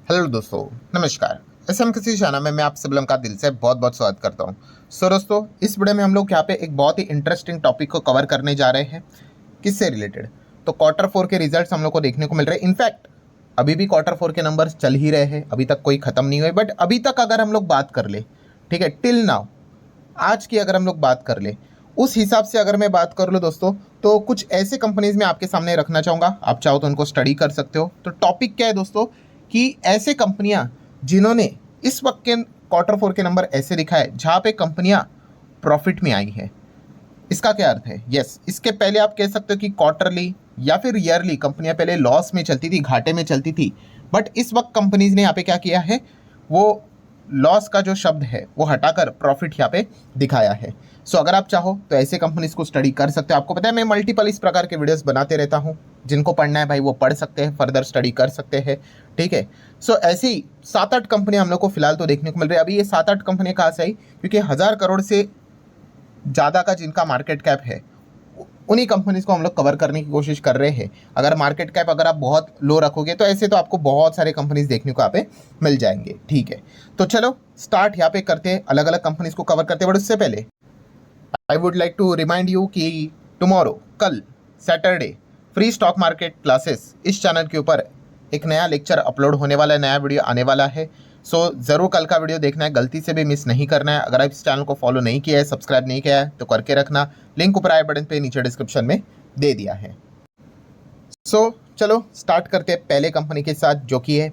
Hello दोस्तों, नमस्कार। SM किसी चैनल में मैं आप सभी लोगों का दिल से बहुत बहुत स्वागत करता हूं। दोस्तों, इस वीडियो में हम लोग यहाँ पे एक बहुत ही इंटरेस्टिंग टॉपिक को कवर करने जा रहे हैं। किससे रिलेटेड? तो क्वार्टर फोर के रिजल्ट्स हम लोग को देखने को मिल रहे हैं। इनफैक्ट अभी भी क्वार्टर फोर के नंबर्स चल ही रहे हैं, अभी तक कोई खत्म नहीं हुए। बट अभी तक अगर हम लोग बात कर ले, ठीक है, टिल नाउ आज की अगर हम लोग बात कर ले, उस हिसाब से अगर मैं बात कर लूँ दोस्तों, तो कुछ ऐसे कंपनीज में आपके सामने रखना चाहूँगा। आप चाहो तो उनको स्टडी कर सकते हो। तो टॉपिक क्या है दोस्तों कि ऐसे कंपनियां जिन्होंने इस वक्त के क्वार्टर फोर के नंबर ऐसे दिखाए जहाँ पे कंपनियां प्रॉफिट में आई हैं। इसका क्या अर्थ है? यस, इसके पहले आप कह सकते हो कि क्वार्टरली या फिर ईयरली कंपनियां पहले लॉस में चलती थी, घाटे में चलती थी। बट इस वक्त कंपनीज ने यहाँ पे क्या किया है, वो लॉस का जो शब्द है वो हटाकर प्रॉफिट यहाँ पे दिखाया है। सो अगर आप चाहो तो ऐसे कंपनीज को स्टडी कर सकते हो। आपको पता है मैं मल्टीपल इस प्रकार के वीडियोस बनाते रहता हूँ। जिनको पढ़ना है भाई वो पढ़ सकते हैं, फर्दर स्टडी कर सकते हैं, ठीक है। सो ऐसी 7-8 कंपनियां हम लोग को फिलहाल तो देखने को मिल रही है। अभी ये 7-8 कंपनियां कहाँ से आई? क्योंकि 1000 करोड़ से ज़्यादा का जिनका मार्केट कैप है उन्हीं कंपनीज को हम लोग कवर करने की कोशिश कर रहे हैं। अगर मार्केट कैप अगर आप बहुत लो रखोगे तो ऐसे तो आपको बहुत सारे कंपनीज देखने को यहाँ पे मिल जाएंगे, ठीक है। तो चलो स्टार्ट यहाँ पे करते हैं, अलग अलग कंपनीज को कवर करते हैं। बट उससे पहले I would like to remind you कि टुमारो, कल Saturday, free stock market classes इस चैनल के ऊपर एक नया लेक्चर अपलोड होने वाला है, नया वीडियो आने वाला है। सो ज़रूर कल का वीडियो देखना है, गलती से भी मिस नहीं करना है। अगर आप इस चैनल को फॉलो नहीं किया है, सब्सक्राइब नहीं किया है तो करके रखना। लिंक ऊपर आई बटन पे नीचे डिस्क्रिप्शन में दे दिया है। सो चलो स्टार्ट करते हैं पहले कंपनी के साथ, जो कि है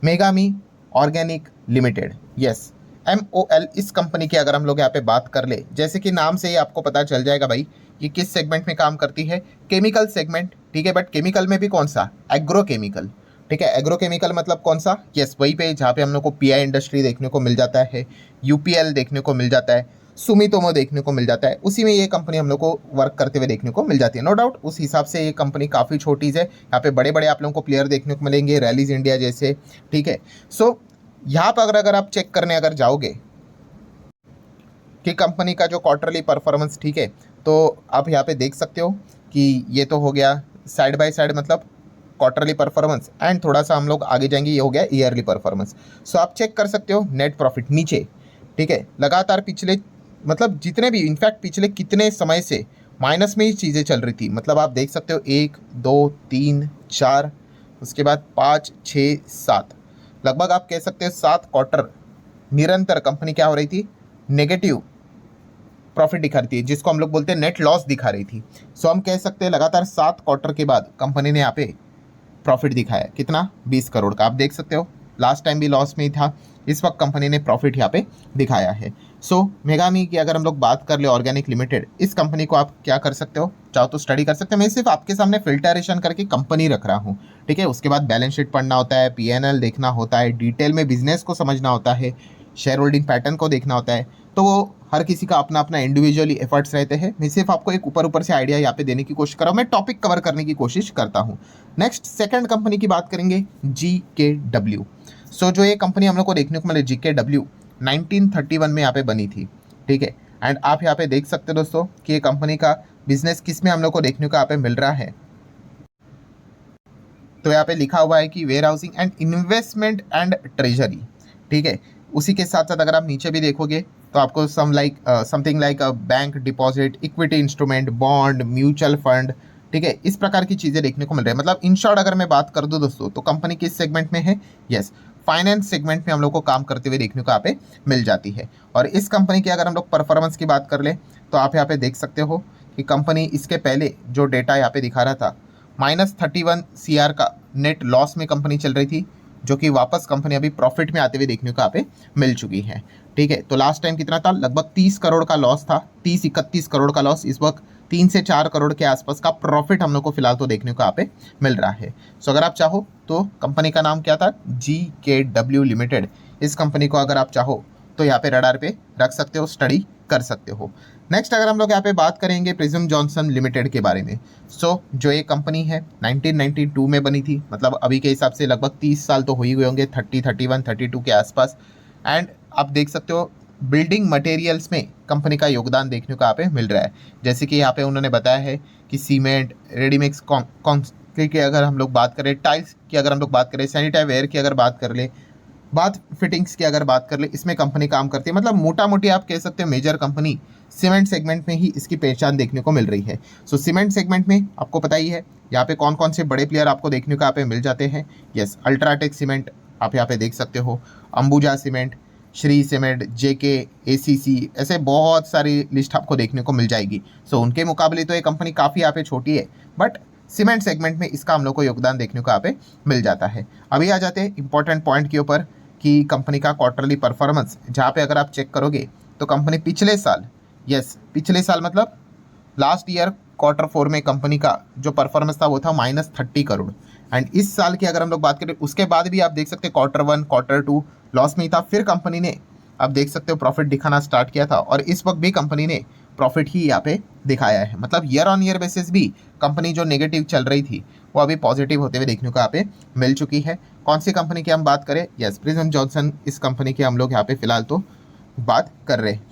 मेगामी ऑर्गेनिक लिमिटेड। Yes, MOL। इस कंपनी की अगर हम लोग यहाँ पे बात कर ले, जैसे कि नाम से ही आपको पता चल जाएगा भाई ये किस सेगमेंट में काम करती है। केमिकल सेगमेंट, ठीक है। बट केमिकल में भी कौन सा? एग्रो केमिकल, ठीक है। एग्रो केमिकल मतलब कौन सा? यस, वही पे जहाँ पे हम लोग को PI इंडस्ट्री देखने को मिल जाता है, UPL देखने को मिल जाता है, सुमितोमो देखने को मिल जाता है। उसी में ये कंपनी हम लोग को वर्क करते हुए देखने को मिल जाती है। नो डाउट उस हिसाब से ये कंपनी काफ़ी छोटी है। यहाँ पे बड़े बड़े आप लोगों को प्लेयर देखने को मिलेंगे, रैलीज इंडिया जैसे, ठीक है। सो यहाँ पर अगर आप चेक करने अगर जाओगे कि कंपनी का जो क्वार्टरली परफॉर्मेंस, ठीक है, तो आप यहाँ पे देख सकते हो कि ये तो हो गया साइड बाय साइड, मतलब क्वार्टरली परफॉर्मेंस। एंड थोड़ा सा हम लोग आगे जाएंगे, ये हो गया ईयरली परफॉर्मेंस। सो आप चेक कर सकते हो नेट प्रॉफिट नीचे, ठीक है। लगातार पिछले मतलब जितने भी इनफैक्ट पिछले कितने समय से माइनस में ही चीज़ें चल रही थी। मतलब आप देख सकते हो 1 2 3 4, उसके बाद 5 6 7, लगभग आप कह सकते हो 7 क्वार्टर निरंतर कंपनी क्या हो रही थी? नेगेटिव प्रॉफिट दिखा रही थी, जिसको हम लोग बोलते हैं नेट लॉस दिखा रही थी। सो हम कह सकते हैं लगातार 7 क्वार्टर के बाद कंपनी ने यहाँ पे प्रॉफिट दिखाया। कितना? 20 करोड़ का। आप देख सकते हो लास्ट टाइम भी लॉस में ही था, इस वक्त कंपनी ने प्रॉफिट यहाँ पे दिखाया है। सो मेगामी की अगर हम लोग बात कर ले, ऑर्गेनिक लिमिटेड, इस कंपनी को आप क्या कर सकते हो, चाहो तो स्टडी कर सकते हो। मैं सिर्फ आपके सामने फिल्टरेशन करके कंपनी रख रहा हूँ, ठीक है। उसके बाद बैलेंस शीट पढ़ना होता है, PNL देखना होता है, डिटेल में बिजनेस को समझना होता है, शेयर होल्डिंग पैटर्न को देखना होता है। तो वो हर किसी का अपना अपना इंडिविजुअली एफर्ट्स रहते हैं। मैं सिर्फ आपको एक ऊपर ऊपर से आइडिया यहाँ पे देने की कोशिश कर रहा हूँ, मैं टॉपिक कवर करने की कोशिश करता हूँ। नेक्स्ट सेकंड कंपनी की बात करेंगे, GKW। सो जो ये कंपनी हम लोग को देखने को मिले, GKW 1931 में यहाँ पे बनी थी, ठीक है। एंड आप यहाँ पे देख सकते हो दोस्तों कि ये कंपनी का बिजनेस किस में हम लोग को देखने को यहाँ पे मिल रहा है। तो यहाँ पे लिखा हुआ है कि warehousing and investment and treasury, ठीक है। उसी के साथ साथ अगर आप नीचे भी देखोगे तो आपको something like bank deposit, equity instrument, bond, mutual fund, ठीक है, इस प्रकार की चीज़ें देखने को मिल रही है। मतलब इन शॉर्ट अगर मैं बात कर दूं दोस्तों, तो कंपनी किस सेगमेंट में है? यस, फाइनेंस सेगमेंट में हम लोग को काम करते हुए देखने को यहाँ पे मिल जाती है। और इस कंपनी की अगर हम लोग परफॉर्मेंस की बात कर ले तो आप यहाँ पे देख सकते हो कि कंपनी इसके पहले जो डेटा यहाँ पे दिखा रहा था, -31 CR का नेट लॉस में कंपनी चल रही थी, जो कि वापस कंपनी अभी प्रॉफिट में आते हुए देखने को यहाँ पे मिल चुकी है, ठीक है। तो लास्ट टाइम कितना था? लगभग 30 करोड़ का लॉस था, 30-31 करोड़ का लॉस। इस वक्त 3 से 4 करोड़ के आसपास का प्रॉफिट हम लोग को फिलहाल तो देखने को यहाँ पे मिल रहा है। सो अगर आप चाहो तो कंपनी का नाम क्या था? GKW limited. इस कंपनी को अगर आप चाहो तो यहाँ पे रडार पे रख सकते हो, स्टडी कर सकते हो। नेक्स्ट अगर हम लोग यहाँ पे बात करेंगे प्रिज्म जॉनसन लिमिटेड के बारे में। सो जो ये कंपनी है 1992 में बनी थी, मतलब अभी के हिसाब से लगभग 30 साल तो हो ही गए होंगे, 31, 32 के आसपास। एंड आप देख सकते हो बिल्डिंग मटेरियल्स में कंपनी का योगदान देखने को यहाँ पे मिल रहा है। जैसे कि यहाँ पे उन्होंने बताया है कि सीमेंट, रेडीमिक्स की अगर हम लोग बात करें, टाइल्स की अगर हम लोग बात करें, सैनिटरी वेयर की अगर बात कर ले, बाथ फिटिंग्स की अगर बात कर ले, इसमें कंपनी काम करती है। मतलब मोटा मोटी आप कह सकते हो मेजर कंपनी सीमेंट सेगमेंट में ही इसकी पहचान देखने को मिल रही है। सो सीमेंट सेगमेंट में आपको पता ही है यहाँ पे कौन कौन से बड़े प्लेयर आपको देखने को यहाँ पे मिल जाते हैं। यस, अल्ट्राटेक सीमेंट आप यहाँ पे देख सकते हो, अंबुजा सीमेंट, श्री सीमेंट, जेके, एसीसी, ऐसे बहुत सारी लिस्ट आपको देखने को मिल जाएगी। सो उनके मुकाबले तो ये कंपनी काफ़ी यहाँ पे छोटी है, बट सीमेंट सेगमेंट में इसका हम लोग को योगदान देखने को यहाँ पे मिल जाता है। अभी आ जाते हैं इंपॉर्टेंट पॉइंट के ऊपर कि कंपनी का क्वार्टरली परफॉर्मेंस, जहाँ पे अगर आप चेक करोगे तो कंपनी पिछले साल, यस पिछले साल मतलब लास्ट ईयर Q4 में कंपनी का जो परफॉर्मेंस था वो था -30 करोड़। एंड इस साल की अगर हम लोग बात करें उसके बाद भी आप देख सकते हैं Q1 Q2 लॉस में ही था, फिर कंपनी ने आप देख सकते हो प्रॉफिट दिखाना स्टार्ट किया था और इस वक्त भी कंपनी ने प्रॉफिट ही यहाँ पे दिखाया है। मतलब ईयर ऑन ईयर बेसिस भी कंपनी जो नेगेटिव चल रही थी वो अभी पॉजिटिव होते हुए देखने को यहाँ पे मिल चुकी है। कौन सी कंपनी की हम बात करें, यस प्रिज्म जॉनसन, इस कंपनी की हम लोग यहाँ पे फिलहाल तो बात कर रहे हैं।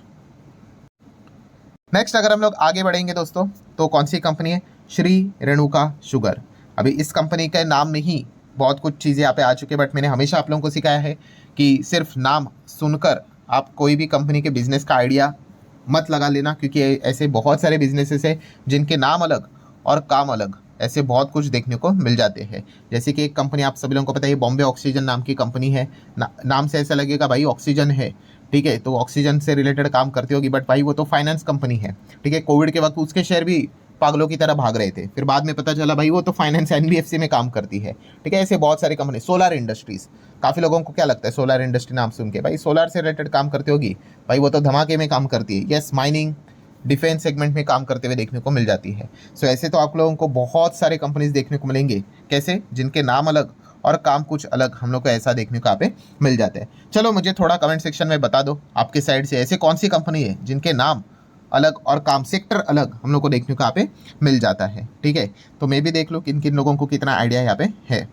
नेक्स्ट अगर हम लोग आगे बढ़ेंगे दोस्तों तो कौन सी कंपनी है, श्री रेणुका शुगर। अभी इस कंपनी के नाम में ही बहुत कुछ चीज़ें यहाँ पे आ चुकी है, बट मैंने हमेशा आप लोगों को सिखाया है कि सिर्फ नाम सुनकर आप कोई भी कंपनी के बिजनेस का आइडिया मत लगा लेना, क्योंकि ऐसे बहुत सारे बिजनेसेस हैं जिनके नाम अलग और काम अलग, ऐसे बहुत कुछ देखने को मिल जाते हैं। जैसे कि एक कंपनी आप सभी लोगों को पता है, बॉम्बे ऑक्सीजन नाम की कंपनी है। नाम से ऐसा लगेगा भाई ऑक्सीजन है, ठीक है, तो ऑक्सीजन से रिलेटेड काम करती होगी, बट भाई वो तो फाइनेंस कंपनी है, ठीक है। कोविड के वक्त उसके शेयर भी पागलों की तरह भाग रहे थे, फिर बाद में पता चला भाई वो तो फाइनेंस एनबीएफसी में काम करती है, ठीक है। ऐसे बहुत सारी कंपनी, सोलर इंडस्ट्रीज, काफ़ी लोगों को क्या लगता है सोलर इंडस्ट्री नाम सुन के भाई सोलर से रिलेटेड काम करती होगी, भाई वो तो धमाके में काम करती है। यस, माइनिंग डिफेंस सेगमेंट में काम करते हुए देखने को मिल जाती है। सो ऐसे तो आप लोगों को बहुत सारे कंपनीज देखने को मिलेंगे, कैसे, जिनके नाम अलग और काम कुछ अलग हम लोग को ऐसा देखने को यहाँ पे मिल जाते हैं। चलो मुझे थोड़ा कमेंट सेक्शन में बता दो आपके साइड से ऐसे कौन सी कंपनी है जिनके नाम अलग और काम सेक्टर अलग हम लोग को देखने को यहाँ पे मिल जाता है, ठीक है। तो मैं भी देख लूँ किन किन लोगों को कितना आइडिया यहाँ पे है।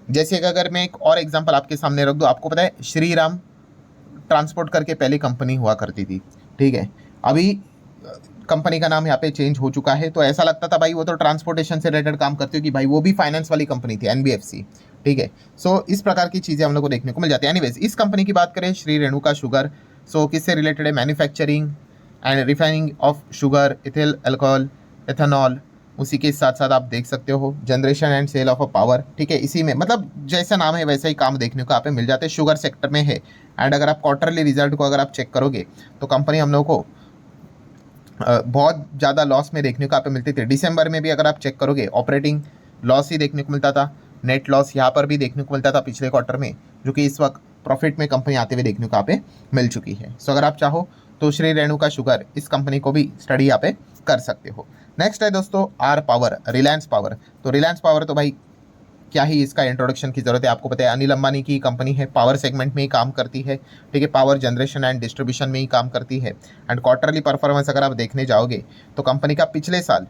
जैसे कि अगर मैं एक और एग्जाम्पल आपके सामने रख दूँ, आपको पता है श्री राम ट्रांसपोर्ट करके पहली कंपनी हुआ करती थी, ठीक है। अभी कंपनी का नाम यहाँ पे चेंज हो चुका है, तो ऐसा लगता था भाई वो तो ट्रांसपोर्टेशन से रिलेटेड काम करती होगी, भाई वो भी फाइनेंस वाली कंपनी थी एनबीएफसी, ठीक है। सो इस प्रकार की चीज़ें हम लोग को देखने को मिल जाती है। एनीवेज इस कंपनी की बात करें, श्री रेणुका शुगर, सो किससे रिलेटेड है, manufacturing and refining of sugar, ethyl alcohol, ethanol, उसी के साथ साथ आप देख सकते हो generation and sale of a power, ठीक है। इसी में मतलब जैसा नाम है वैसा ही काम देखने को यहाँ पे मिल जाते हैं, शुगर सेक्टर में है। एंड अगर आप क्वार्टरली रिजल्ट को अगर आप चेक करोगे तो कंपनी हम लोग को बहुत ज़्यादा लॉस में देखने को यहाँ पे मिलती थी। दिसंबर में भी अगर आप चेक करोगे ऑपरेटिंग लॉस ही देखने को मिलता था, नेट लॉस यहाँ पर भी देखने को मिलता था पिछले क्वार्टर में, जो कि इस वक्त प्रॉफिट में कंपनी आते हुए देखने को यहाँ पे मिल चुकी है। सो अगर आप चाहो तो श्री रेणुका शुगर इस कंपनी को भी स्टडी यहाँ पे कर सकते हो। नेक्स्ट है दोस्तों आर पावर, रिलायंस पावर। तो रिलायंस पावर तो भाई क्या ही इसका इंट्रोडक्शन की ज़रूरत है, आपको पता है अनिल अंबानी की कंपनी है, पावर सेगमेंट में ही काम करती है, ठीक है, पावर जनरेशन एंड डिस्ट्रीब्यूशन में ही काम करती है। एंड क्वार्टरली परफॉर्मेंस अगर आप देखने जाओगे तो कंपनी का पिछले साल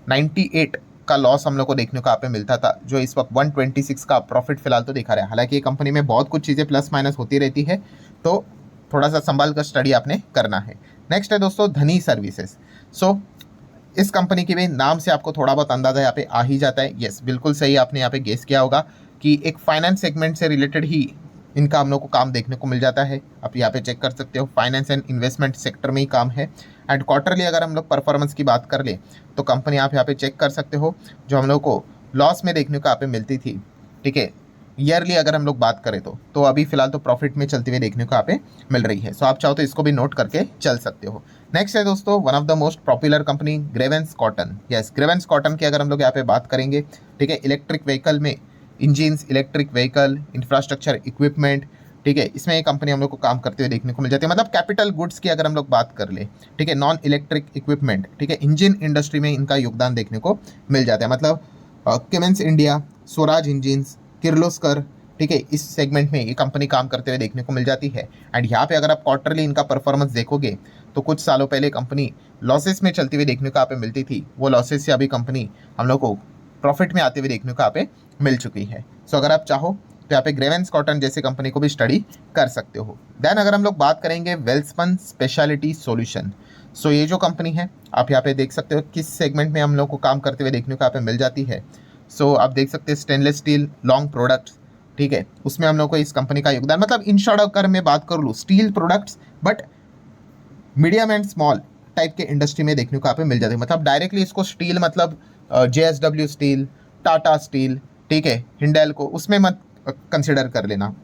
98 का लॉस हम लोग को देखने को यहाँ पे मिलता था, जो इस वक्त 126 का प्रॉफिट फिलहाल तो दिखा रहा है। हालांकि ये कंपनी में बहुत कुछ चीज़ें प्लस माइनस होती रहती है, तो थोड़ा सा संभाल कर स्टडी आपने करना है। नेक्स्ट है दोस्तों धनी सर्विसेज। सो इस कंपनी के भी नाम से आपको थोड़ा बहुत अंदाजा यहाँ पे आ ही जाता है। यस, बिल्कुल सही आपने यहाँ पे गेस किया होगा कि एक फाइनेंस सेगमेंट से रिलेटेड ही इनका हम लोग को काम देखने को मिल जाता है। आप यहाँ पे चेक कर सकते हो, फाइनेंस एंड इन्वेस्टमेंट सेक्टर में ही काम है। एंड क्वार्टरली अगर हम लोग परफॉर्मेंस की बात कर ले तो कंपनी आप यहाँ पे चेक कर सकते हो, जो हम लोग को लॉस में देखने को यहाँ पे मिलती थी, ठीक है। ईयरली अगर हम लोग बात करें तो अभी फिलहाल तो प्रॉफिट में चलते हुए देखने को यहाँ पे मिल रही है। सो आप चाहो तो इसको भी नोट करके चल सकते हो। नेक्स्ट है दोस्तों one of the most popular company grievance cotton. Yes, grievance cotton की अगर हम लोग यहाँ पे बात करेंगे, ठीक है, इलेक्ट्रिक व्हीकल में engines, electric vehicle, infrastructure equipment, ठीक है, इसमें ये कंपनी हम लोग को काम करते हुए देखने को मिल जाती है। मतलब कैपिटल गुड्स की अगर हम लोग बात कर ले, ठीक है, नॉन इलेक्ट्रिक इक्विपमेंट, ठीक है, इंजन इंडस्ट्री में इनका योगदान देखने को मिल जाता है। मतलब केमेंस इंडिया, स्वराज इंजिन्स, किर्लोस्कर, ठीक है, इस सेगमेंट में ये कंपनी काम करते हुए देखने को मिल जाती है। एंड यहाँ पे अगर आप क्वार्टरली इनका परफॉर्मेंस देखोगे तो कुछ सालों पहले कंपनी लॉसेस में चलती हुई देखने को यहाँ पे मिलती थी, वो लॉसेस से अभी कंपनी हम लोग को प्रॉफिट में आते हुए देखने को यहाँ पे मिल चुकी है। सो अगर आप चाहो तो यहाँ पे ग्रेवेंस कॉटन जैसी कंपनी को भी स्टडी कर सकते हो। देन अगर हम लोग बात करेंगे वेल्सपन स्पेशलिटी सॉल्यूशन। सो ये जो कंपनी है आप यहाँ पे देख सकते हो किस सेगमेंट में हम लोग को काम करते हुए देखने को यहाँ पे मिल जाती है। सो आप देख सकते हैं स्टेनलेस स्टील लॉन्ग प्रोडक्ट्स, ठीक है, उसमें हम लोग को इस कंपनी का योगदान, मतलब इन शॉर्ट अगर मैं बात कर लूँ steel products but medium and small type के इंडस्ट्री में देखने को यहाँ पे मिल जाती है। मतलब डायरेक्टली इसको स्टील मतलब JSW स्टील, टाटा स्टील, ठीक है, हिंडेल्को उसमें मत कंसिडर कर लेना।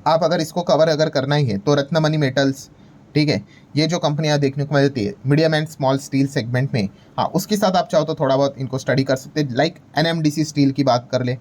आप अगर इसको कवर अगर करना ही है तो रत्नमणि मेटल्स, ठीक है, ये जो कंपनियां देखने को मिलती है medium and small steel segment में, हाँ उसके साथ आप चाहो तो थोड़ा बहुत इनको स्टडी कर सकते हैं। लाइक NMDC स्टील की बात कर ले।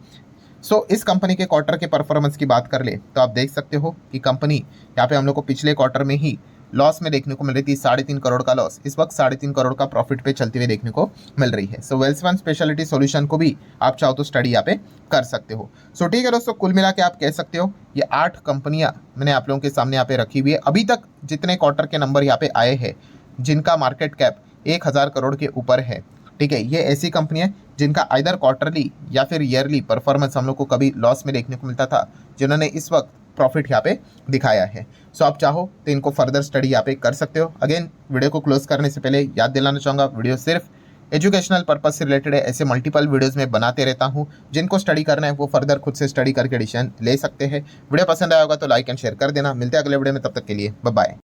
सो इस कंपनी के क्वार्टर के परफॉर्मेंस की बात कर ले तो आप देख सकते हो कि कंपनी यहाँ पे हम लोग को पिछले क्वार्टर में ही लॉस में देखने को मिल रही थी, 3.5 करोड़ का लॉस, इस वक्त 3.5 करोड़ का प्रॉफिट पे चलते हुए देखने को मिल रही है। सो वेल्सपन स्पेशलिटी सॉल्यूशन को भी आप चाहो तो स्टडी यहाँ पे कर सकते हो। सो ठीक है दोस्तों, कुल मिला के आप कह सकते हो ये 8 कंपनियां मैंने आप लोगों के सामने यहाँ पे रखी हुई है। अभी तक जितने क्वार्टर के नंबर यहाँ पे आए हैं जिनका मार्केट कैप 1000 करोड़ के ऊपर है, ठीक है, ये ऐसी कंपनी है जिनका आइदर क्वार्टरली या फिर ईयरली परफॉर्मेंस हम लोग को कभी लॉस में देखने को मिलता था, जिन्होंने इस वक्त प्रॉफिट यहाँ पे दिखाया है। सो आप चाहो तो इनको फर्दर स्टडी यहाँ पे कर सकते हो। अगेन वीडियो को क्लोज करने से पहले याद दिलाना चाहूँगा वीडियो सिर्फ एजुकेशनल पर्पज से रिलेटेड है। ऐसे मल्टीपल वीडियोस में बनाते रहता हूँ, जिनको स्टडी करना है वो फर्दर खुद से स्टडी करके डिसीजन ले सकते हैं। वीडियो पसंद आया होगा तो लाइक एंड शेयर कर देना। मिलते हैं अगले वीडियो में, तब तक के लिए बाय बाय।